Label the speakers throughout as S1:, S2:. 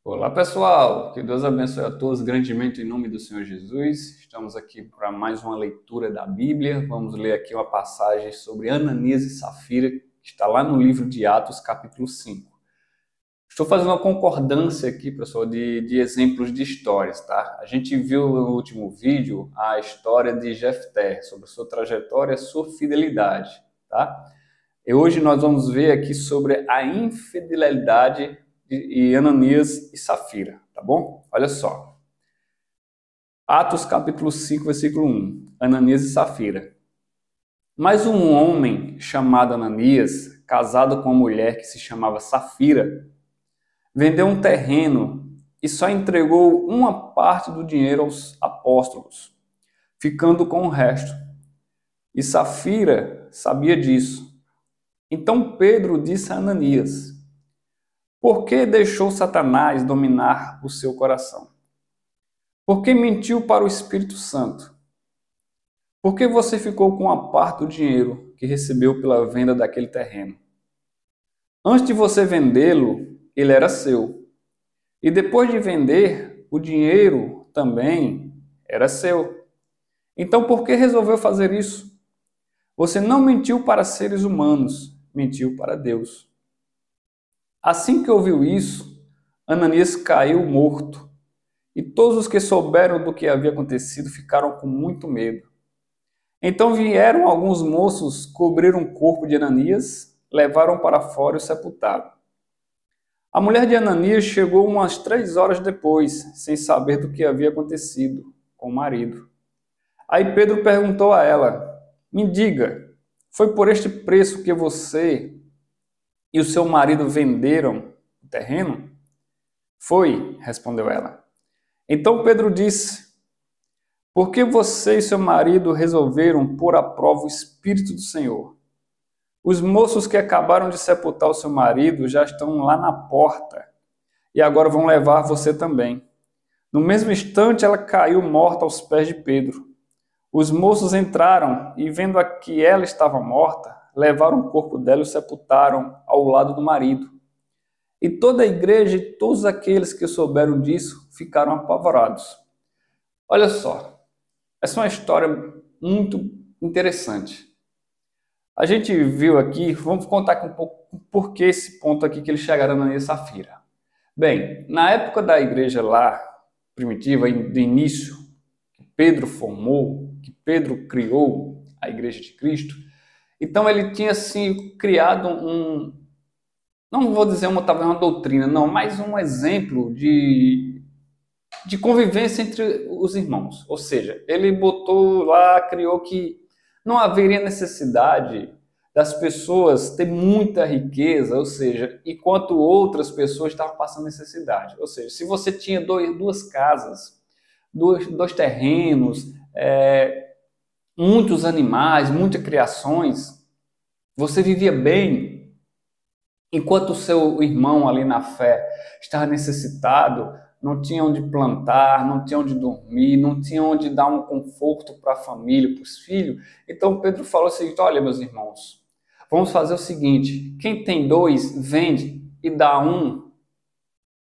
S1: Olá pessoal, que Deus abençoe a todos grandemente em nome do Senhor Jesus. Estamos aqui para mais uma leitura da Bíblia. Vamos ler aqui uma passagem sobre Ananias e Safira, que está lá no livro de Atos, capítulo 5. Estou fazendo uma concordância aqui, pessoal, de exemplos de histórias, tá? A gente viu no último vídeo a história de Jefté, sobre sua trajetória, sua fidelidade, tá? E hoje nós vamos ver aqui sobre a infidelidade de Ananias e Safira, tá bom? Olha só. Atos capítulo 5, versículo 1. Ananias e Safira. Mas um homem chamado Ananias, casado com uma mulher que se chamava Safira, vendeu um terreno e só entregou uma parte do dinheiro aos apóstolos, ficando com o resto. E Safira sabia disso. Então Pedro disse a Ananias: por que deixou Satanás dominar o seu coração? Por que mentiu para o Espírito Santo? Por que você ficou com a parte do dinheiro que recebeu pela venda daquele terreno? Antes de você vendê-lo, ele era seu. E depois de vender, o dinheiro também era seu. Então por que resolveu fazer isso? Você não mentiu para seres humanos, mentiu para Deus. Assim que ouviu isso, Ananias caiu morto. E todos os que souberam do que havia acontecido ficaram com muito medo. Então vieram alguns moços, cobriram o corpo de Ananias, levaram para fora e o sepultaram. A mulher de Ananias chegou umas 3 horas depois, sem saber do que havia acontecido com o marido. Aí Pedro perguntou a ela: me diga, foi por este preço que você e o seu marido venderam o terreno? Foi, respondeu ela. Então Pedro disse: por que você e seu marido resolveram pôr à prova o Espírito do Senhor? Os moços que acabaram de sepultar o seu marido já estão lá na porta e agora vão levar você também. No mesmo instante, ela caiu morta aos pés de Pedro. Os moços entraram e, vendo que ela estava morta, levaram o corpo dela e o sepultaram ao lado do marido. E toda a igreja e todos aqueles que souberam disso ficaram apavorados. Olha só, essa é uma história muito interessante. A gente viu aqui, vamos contar aqui um pouco por que esse ponto aqui que eles chegaram na Ananias e Safira. Bem, na época da igreja lá, primitiva, do início, que Pedro formou, que Pedro criou a igreja de Cristo, então ele tinha assim criado não vou dizer talvez uma doutrina, não, mas um exemplo de convivência entre os irmãos. Ou seja, ele botou lá, criou que não haveria necessidade das pessoas ter muita riqueza, ou seja, enquanto outras pessoas estavam passando necessidade. Ou seja, se você tinha duas casas, dois terrenos, muitos animais, muitas criações, você vivia bem, enquanto o seu irmão ali na fé estava necessitado, não tinha onde plantar, não tinha onde dormir, não tinha onde dar um conforto para a família, para os filhos. Então Pedro falou o seguinte: olha, meus irmãos, vamos fazer o seguinte: quem tem dois, vende e dá um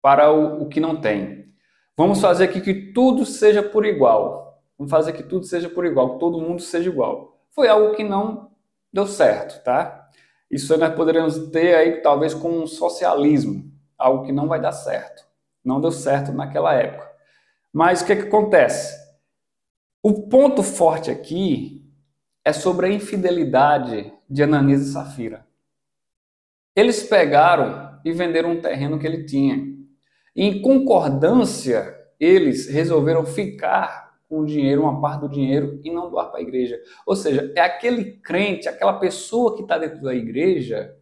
S1: para o que não tem. Vamos fazer aqui que tudo seja por igual. Vamos fazer que tudo seja por igual, que todo mundo seja igual. Foi algo que não deu certo, tá? Isso nós poderíamos ter aí talvez com um socialismo, algo que não vai dar certo. Não deu certo naquela época. Mas o que acontece? O ponto forte aqui é sobre a infidelidade de Ananias e Safira. Eles pegaram e venderam um terreno que ele tinha. E, em concordância, eles resolveram ficar com o dinheiro, uma parte do dinheiro, e não doar para a igreja. Ou seja, é aquele crente, aquela pessoa que está dentro da igreja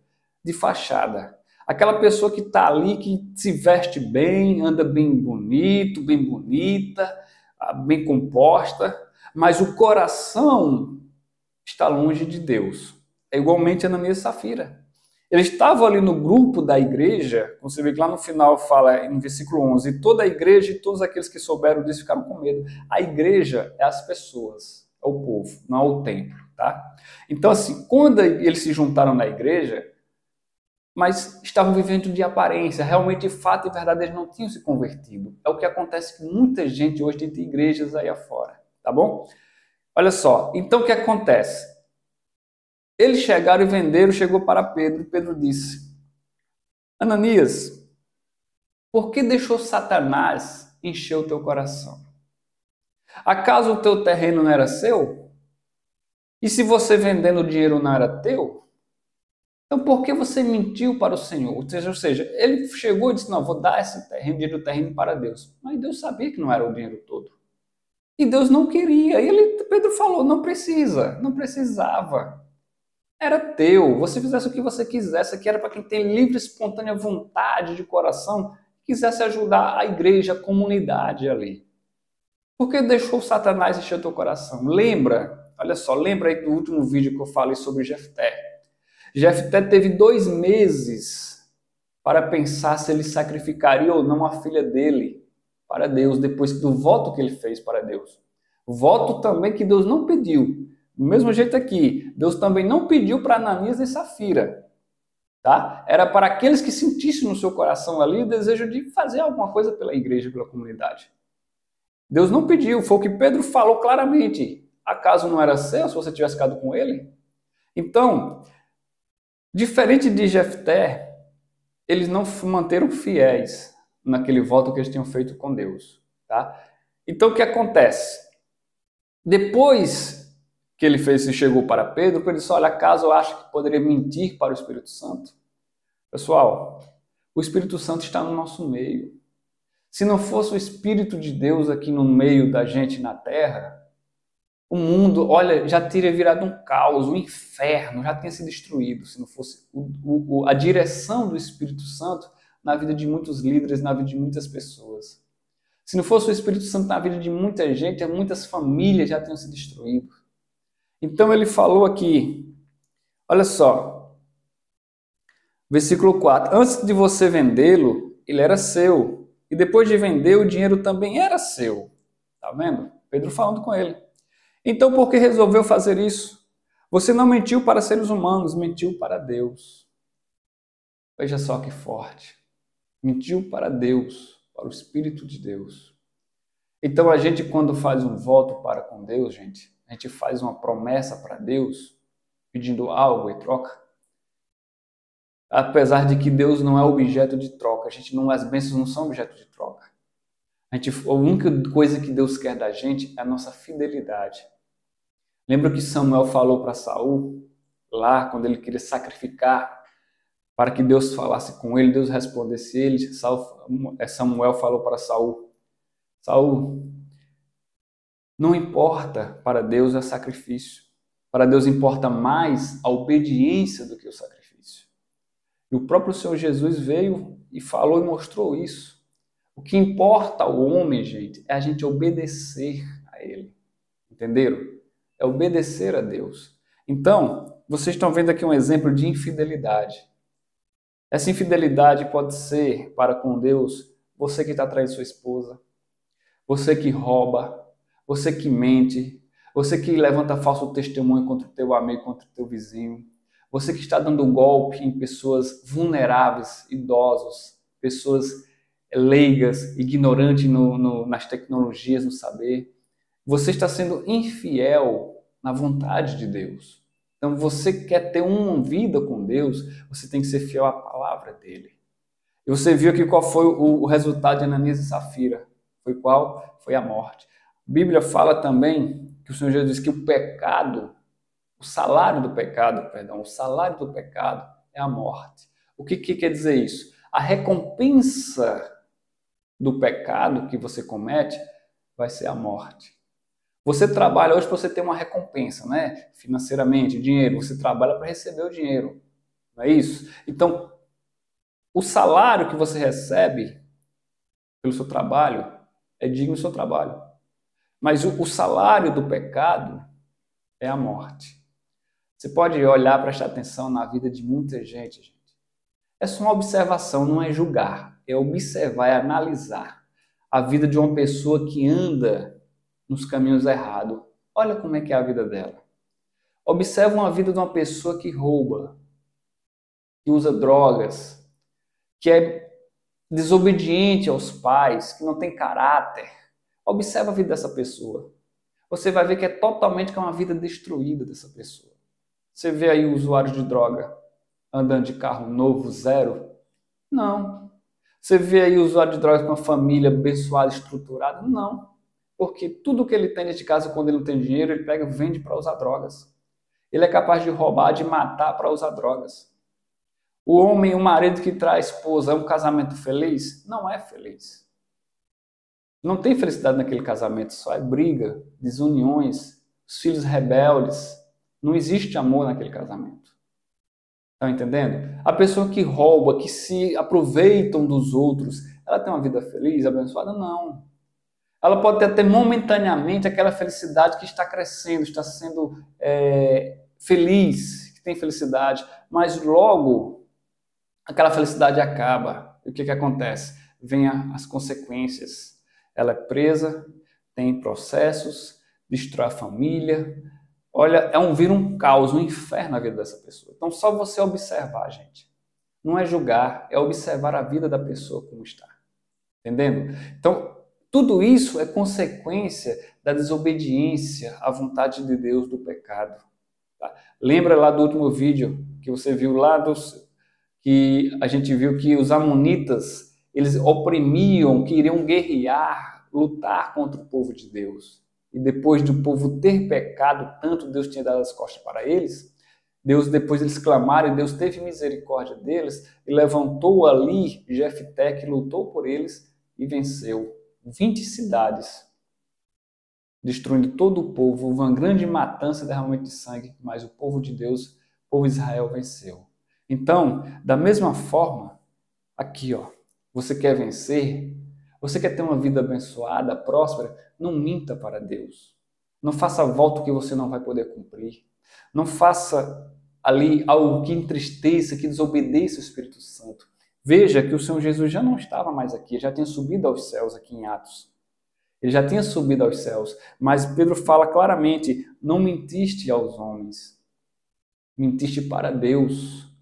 S1: de fachada. Aquela pessoa que está ali, que se veste bem, anda bem bonito, bem bonita, bem composta, mas o coração está longe de Deus. É igualmente Ananias e Safira. Eles estavam ali no grupo da igreja, você vê que lá no final fala, no versículo 11, e toda a igreja e todos aqueles que souberam disso ficaram com medo. A igreja é as pessoas, é o povo, não é o templo, tá? Então, assim, quando eles se juntaram na igreja, mas estavam vivendo de aparência. Realmente, de fato e verdade, eles não tinham se convertido. É o que acontece com muita gente hoje dentro de igrejas aí afora, tá bom? Olha só, então o que acontece? Eles chegaram e venderam, chegou para Pedro. Pedro disse: Ananias, por que deixou Satanás encher o teu coração? Acaso o teu terreno não era seu? E se você vendendo o dinheiro não era teu? Então por que você mentiu para o Senhor? Ou seja, ele chegou e disse: não, vou dar esse terreno, dinheiro do terreno para Deus. Mas Deus sabia que não era o dinheiro todo. E Deus não queria. E Pedro falou: não precisa, não precisava. Era teu. Você fizesse o que você quisesse. Aqui era para quem tem livre, espontânea vontade de coração, quisesse ajudar a igreja, a comunidade ali. Por que deixou Satanás encher o teu coração? Lembra, olha só, lembra aí do último vídeo que eu falei sobre Jefté. Jefté teve 2 meses para pensar se ele sacrificaria ou não a filha dele para Deus, depois do voto que ele fez para Deus. O voto também que Deus não pediu. Do mesmo jeito aqui, Deus também não pediu para Ananias e Safira. Tá? Era para aqueles que sentissem no seu coração ali o desejo de fazer alguma coisa pela igreja, pela comunidade. Deus não pediu, foi o que Pedro falou claramente. Acaso não era seu se você tivesse ficado com ele? Então, diferente de Jefté, eles não manteram fiéis naquele voto que eles tinham feito com Deus. Tá? Então, o que acontece? Depois que ele fez e chegou para Pedro, ele disse: olha, acaso eu acho que poderia mentir para o Espírito Santo? Pessoal, o Espírito Santo está no nosso meio. Se não fosse o Espírito de Deus aqui no meio da gente na Terra, o mundo, olha, já teria virado um caos, um inferno, já tinha se destruído, se não fosse a direção do Espírito Santo na vida de muitos líderes, na vida de muitas pessoas. Se não fosse o Espírito Santo na vida de muita gente, muitas famílias já tinham se destruído. Então ele falou aqui, olha só, versículo 4, antes de você vendê-lo, ele era seu. E depois de vender, o dinheiro também era seu. Tá vendo? Pedro falando com ele. Então, por que resolveu fazer isso? Você não mentiu para seres humanos, mentiu para Deus. Veja só que forte. Mentiu para Deus, para o Espírito de Deus. Então, a gente, quando faz um voto para com Deus, gente, a gente faz uma promessa para Deus, pedindo algo em troca. Apesar de que Deus não é objeto de troca, as bênçãos não são objeto de troca. A única coisa que Deus quer da gente é a nossa fidelidade. Lembra que Samuel falou para Saul, lá quando ele queria sacrificar, para que Deus falasse com ele, Deus respondesse ele. Samuel falou para Saul: Saul, não importa para Deus o sacrifício. Para Deus importa mais a obediência do que o sacrifício. E o próprio Senhor Jesus veio e falou e mostrou isso. O que importa ao homem, gente, é a gente obedecer a ele. Entenderam? É obedecer a Deus. Então, vocês estão vendo aqui um exemplo de infidelidade. Essa infidelidade pode ser para com Deus você que está traindo sua esposa, você que rouba, você que mente, você que levanta falso testemunho contra o teu amigo, contra o teu vizinho, você que está dando golpe em pessoas vulneráveis, idosos, pessoas leigas, ignorantes nas tecnologias, no saber. Você está sendo infiel na vontade de Deus. Então, você quer ter uma vida com Deus, você tem que ser fiel à palavra dele. E você viu aqui qual foi o resultado de Ananias e Safira. Foi qual? Foi a morte. A Bíblia fala também que o Senhor Jesus diz que o salário do pecado é a morte. O que quer dizer isso? A recompensa do pecado que você comete vai ser a morte. Você trabalha hoje para você ter uma recompensa, né? Financeiramente, dinheiro. Você trabalha para receber o dinheiro. Não é isso? Então, o salário que você recebe pelo seu trabalho é digno do seu trabalho. Mas o salário do pecado é a morte. Você pode olhar, prestar atenção na vida de muita gente. É só uma observação, não é julgar. É observar, é analisar a vida de uma pessoa que anda nos caminhos errados. Olha como é que é a vida dela. Observa uma vida de uma pessoa que rouba. que usa drogas, que é desobediente aos pais, que não tem caráter. Observa a vida dessa pessoa. Você vai ver que é totalmente uma vida destruída dessa pessoa. Você vê aí o usuário de droga andando de carro novo, zero? Não. Você vê aí o usuário de drogas com uma família abençoada, estruturada? Não. Porque tudo que ele tem dentro de casa, quando ele não tem dinheiro, ele pega e vende para usar drogas. Ele é capaz de roubar, de matar para usar drogas. O homem, o marido que traz a esposa, é um casamento feliz? Não é feliz. Não tem felicidade naquele casamento, só é briga, desuniões, os filhos rebeldes. Não existe amor naquele casamento. Estão entendendo? A pessoa que rouba, que se aproveitam dos outros, ela tem uma vida feliz, abençoada? Não. Ela pode ter até momentaneamente aquela felicidade que está crescendo, está sendo feliz, que tem felicidade, mas logo aquela felicidade acaba. E o que acontece? Vêm as consequências. Ela é presa, tem processos, destrói a família. Olha, vira um caos, um inferno na vida dessa pessoa. Então, só você observar, gente. Não é julgar, é observar a vida da pessoa como está. Entendendo? Então, tudo isso é consequência da desobediência à vontade de Deus, do pecado. Tá? Lembra lá do último vídeo que você viu lá, que a gente viu que os amonitas, eles oprimiam, queriam guerrear, lutar contra o povo de Deus. E depois do povo ter pecado, tanto Deus tinha dado as costas para eles, depois eles clamaram e Deus teve misericórdia deles e levantou ali Jefté, que lutou por eles e venceu 20 cidades, destruindo todo o povo, uma grande matança e derramamento de sangue, mas o povo de Deus, o povo de Israel venceu. Então, da mesma forma, aqui, ó, você quer vencer? Você quer ter uma vida abençoada, próspera? Não minta para Deus. Não faça voto que você não vai poder cumprir. Não faça ali algo que entristeça, que desobedeça o Espírito Santo. Veja que o Senhor Jesus já não estava mais aqui, já tinha subido aos céus aqui em Atos. Ele já tinha subido aos céus. Mas Pedro fala claramente, não mentiste aos homens. Mentiste para Deus,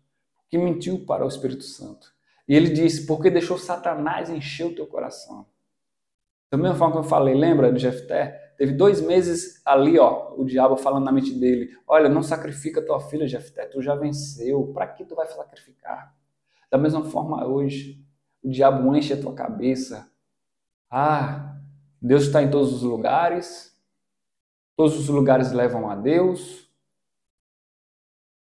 S1: que mentiu para o Espírito Santo. E ele disse, porque deixou Satanás encher o teu coração. Da mesma forma que eu falei, lembra de Jefté? Teve 2 meses ali, ó, o diabo falando na mente dele, olha, não sacrifica tua filha, Jefté, tu já venceu, para que tu vai sacrificar? Da mesma forma hoje, o diabo enche a tua cabeça. Ah, Deus está em todos os lugares levam a Deus,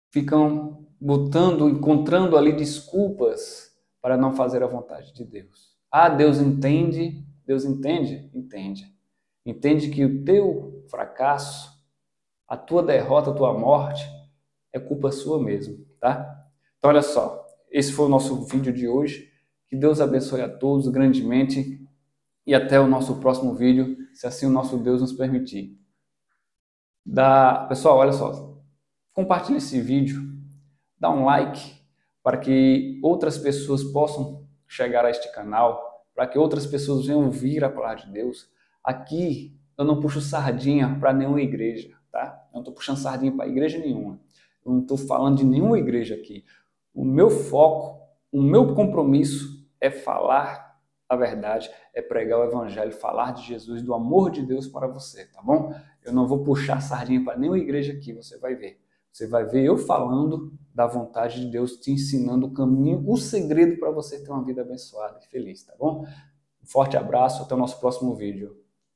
S1: ficam encontrando ali desculpas para não fazer a vontade de Deus. Ah, Deus entende? Deus entende? Entende. Entende que o teu fracasso, a tua derrota, a tua morte, é culpa sua mesmo, tá? Então, olha só, esse foi o nosso vídeo de hoje. Que Deus abençoe a todos grandemente e até o nosso próximo vídeo, se assim o nosso Deus nos permitir. Pessoal, olha só, compartilhe esse vídeo, dá um like para que outras pessoas possam chegar a este canal, para que outras pessoas venham ouvir a palavra de Deus. Aqui eu não puxo sardinha para nenhuma igreja, tá? Eu não estou puxando sardinha para igreja nenhuma. Eu não estou falando de nenhuma igreja aqui. O meu foco, o meu compromisso é falar a verdade, é pregar o evangelho, falar de Jesus, do amor de Deus para você, tá bom? Eu não vou puxar sardinha para nenhuma igreja aqui, você vai ver. Você vai ver eu falando da vontade de Deus, te ensinando o caminho, o segredo para você ter uma vida abençoada e feliz, tá bom? Um forte abraço, até o nosso próximo vídeo.